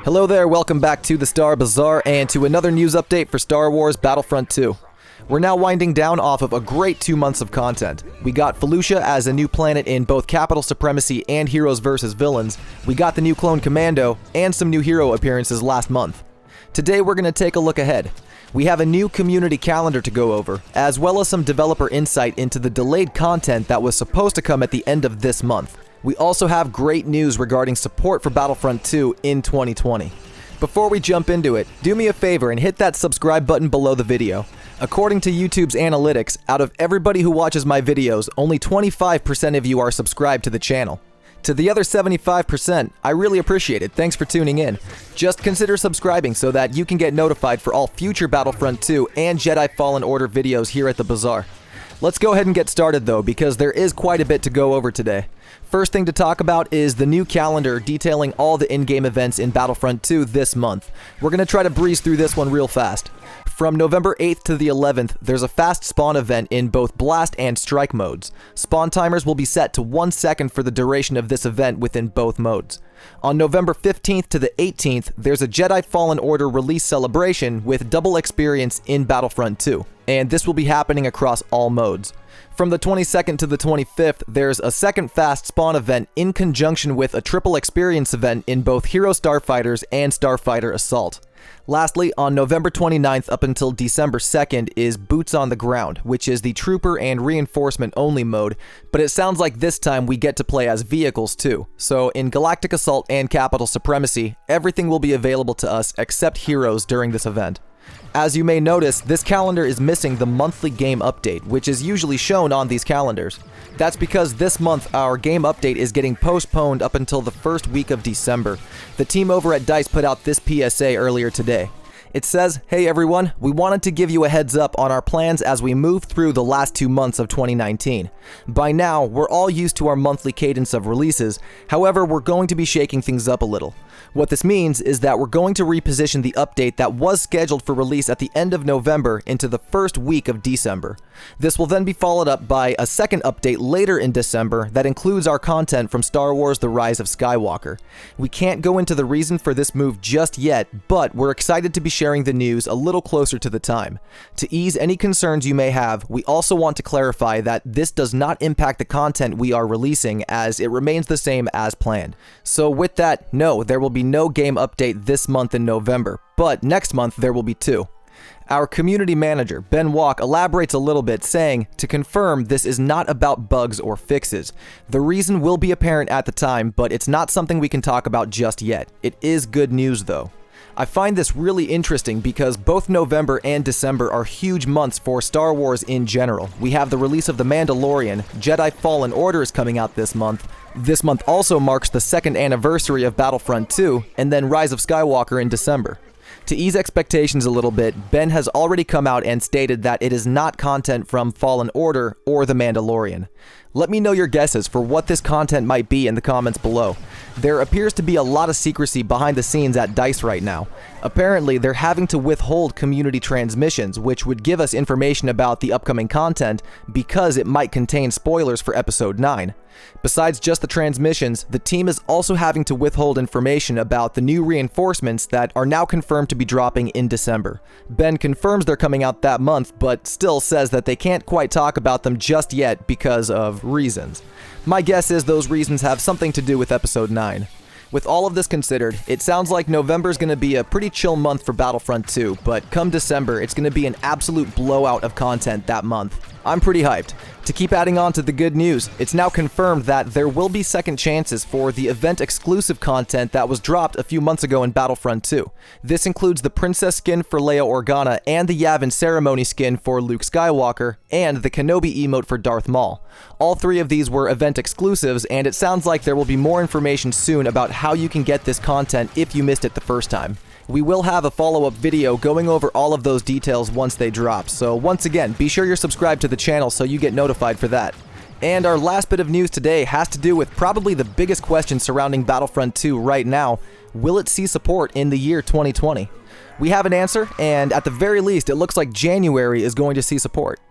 Hello there, welcome back to the Star Bazaar and to another news update for Star Wars Battlefront 2. We're now winding down off of a great 2 months of content. We got Felucia as a new planet in both Capital Supremacy and Heroes vs. Villains, we got the new Clone Commando, and some new hero appearances last month. Today we're going to take a look ahead. We have a new community calendar to go over, as well as some developer insight into the delayed content that was supposed to come at the end of this month. We also have great news regarding support for Battlefront 2 in 2020. Before we jump into it, do me a favor and hit that subscribe button below the video. According to YouTube's analytics, out of everybody who watches my videos, only 25% of you are subscribed to the channel. To the other 75%, I really appreciate it. Thanks for tuning in. Just consider subscribing so that you can get notified for all future Battlefront 2 and Jedi Fallen Order videos here at the Bazaar. Let's go ahead and get started though, because there is quite a bit to go over today. First thing to talk about is the new calendar detailing all the in-game events in Battlefront 2 this month. We're going to try to breeze through this one real fast. From November 8th to the 11th, there's a fast spawn event in both Blast and Strike modes. Spawn timers will be set to 1 second for the duration of this event within both modes. On November 15th to the 18th, there's a Jedi Fallen Order release celebration with double experience in Battlefront 2, and this will be happening across all modes. From the 22nd to the 25th, there's a second fast spawn event in conjunction with a triple experience event in both Hero Starfighters and Starfighter Assault. Lastly, on November 29th up until December 2nd is Boots on the Ground, which is the Trooper and Reinforcement only mode, but it sounds like this time we get to play as vehicles too. So in Galactic Assault and Capital Supremacy, everything will be available to us except heroes during this event. As you may notice, this calendar is missing the monthly game update, which is usually shown on these calendars. That's because this month our game update is getting postponed up until the first week of December. The team over at DICE put out this PSA earlier today. It says, "Hey everyone, we wanted to give you a heads up on our plans as we move through the last 2 months of 2019. By now, we're all used to our monthly cadence of releases, however, we're going to be shaking things up a little. What this means is that we're going to reposition the update that was scheduled for release at the end of November into the first week of December. This will then be followed up by a second update later in December that includes our content from Star Wars: The Rise of Skywalker. We can't go into the reason for this move just yet, but we're excited to be sharing the news a little closer to the time. To ease any concerns you may have, we also want to clarify that this does not impact the content we are releasing, as it remains the same as planned. So with that, no, there will be no game update this month in November, but next month there will be 2. Our community manager, Ben Walk, elaborates a little bit, saying, "To confirm, this is not about bugs or fixes. The reason will be apparent at the time, but it's not something we can talk about just yet. It is good news though." I find this really interesting because both November and December are huge months for Star Wars in general. We have the release of The Mandalorian, Jedi Fallen Order is coming out this month. This month also marks the 2nd anniversary of Battlefront 2, and then Rise of Skywalker in December. To ease expectations a little bit, Ben has already come out and stated that it is not content from Fallen Order or The Mandalorian. Let me know your guesses for what this content might be in the comments below. There appears to be a lot of secrecy behind the scenes at DICE right now. Apparently, they're having to withhold community transmissions, which would give us information about the upcoming content because it might contain spoilers for Episode 9. Besides just the transmissions, the team is also having to withhold information about the new reinforcements that are now confirmed to be dropping in December. Ben confirms they're coming out that month, but still says that they can't quite talk about them just yet because of reasons. My guess is those reasons have something to do with Episode 9. With all of this considered, it sounds like November is going to be a pretty chill month for Battlefront 2, but come December, it's going to be an absolute blowout of content that month. I'm pretty hyped. To keep adding on to the good news, it's now confirmed that there will be second chances for the event-exclusive content that was dropped a few months ago in Battlefront 2. This includes the Princess skin for Leia Organa and the Yavin Ceremony skin for Luke Skywalker, and the Kenobi emote for Darth Maul. All 3 of these were event exclusives, and it sounds like there will be more information soon about how you can get this content if you missed it the first time. We will have a follow-up video going over all of those details once they drop, so once again, be sure you're subscribed to the channel so you get notified for that. And our last bit of news today has to do with probably the biggest question surrounding Battlefront 2 right now. Will it see support in the year 2020? We have an answer, and at the very least, it looks like January is going to see support.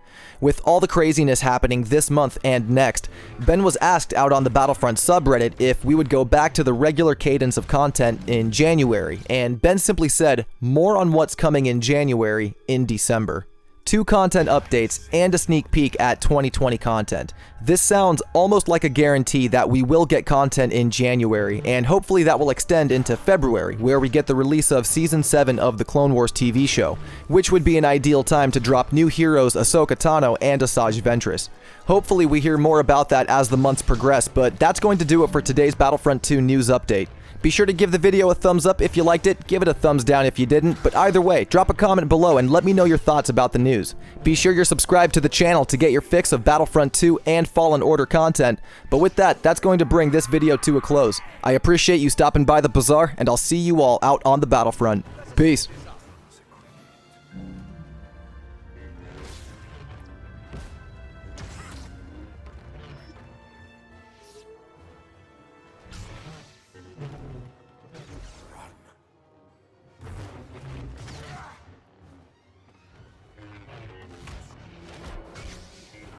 With all the craziness happening this month and next, Ben was asked out on the Battlefront subreddit if we would go back to the regular cadence of content in January, and Ben simply said, more on what's coming in January in December. 2 content updates and a sneak peek at 2020 content. This sounds almost like a guarantee that we will get content in January, and hopefully that will extend into February, where we get the release of Season 7 of the Clone Wars TV show, which would be an ideal time to drop new heroes Ahsoka Tano and Asajj Ventress. Hopefully we hear more about that as the months progress, but that's going to do it for today's Battlefront 2 news update. Be sure to give the video a thumbs up if you liked it, give it a thumbs down if you didn't, but either way, drop a comment below and let me know your thoughts about the news. Be sure you're subscribed to the channel to get your fix of Battlefront 2 and Fallen Order content, but with that, that's going to bring this video to a close. I appreciate you stopping by the bazaar, and I'll see you all out on the Battlefront. Peace.